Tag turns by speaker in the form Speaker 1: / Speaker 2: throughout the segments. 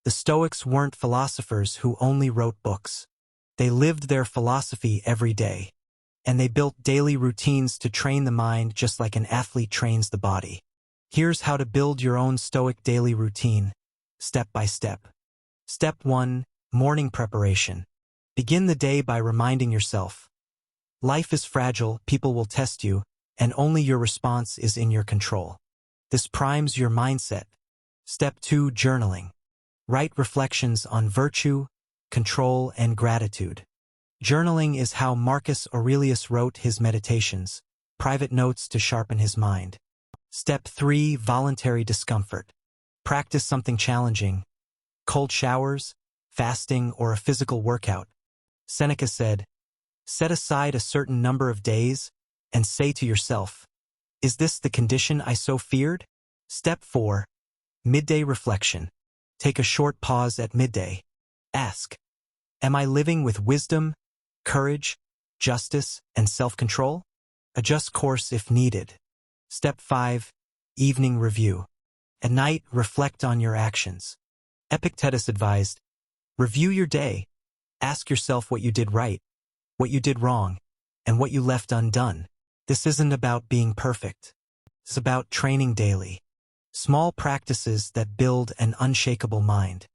Speaker 1: The Stoics weren't philosophers who only wrote books. They lived their philosophy every day. And they built daily routines to train the mind just like an athlete trains the body. Here's how to build your own Stoic daily routine, step by step. Step 1. Morning preparation. Begin the day by reminding yourself. Life is fragile, people will test you, and only your response is in your control. This primes your mindset. Step 2. Journaling. Write reflections on virtue, control, and gratitude. Journaling is how Marcus Aurelius wrote his meditations, private notes to sharpen his mind. Step 3. Voluntary discomfort. Practice something challenging. Cold showers, fasting, or a physical workout. Seneca said, "Set aside a certain number of days and say to yourself, 'Is this the condition I so feared?'" Step 4. Midday reflection. Take a short pause at midday. Ask, "Am I living with wisdom, courage, justice, and self-control?" Adjust course if needed. Step 5. Evening review. At night, reflect on your actions. Epictetus advised, "Review your day. Ask yourself what you did right, what you did wrong, and what you left undone." This isn't about being perfect. It's about training daily. Small practices that build an unshakable mind.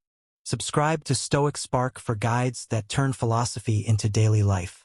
Speaker 1: Subscribe to Stoic Spark for guides that turn philosophy into daily life.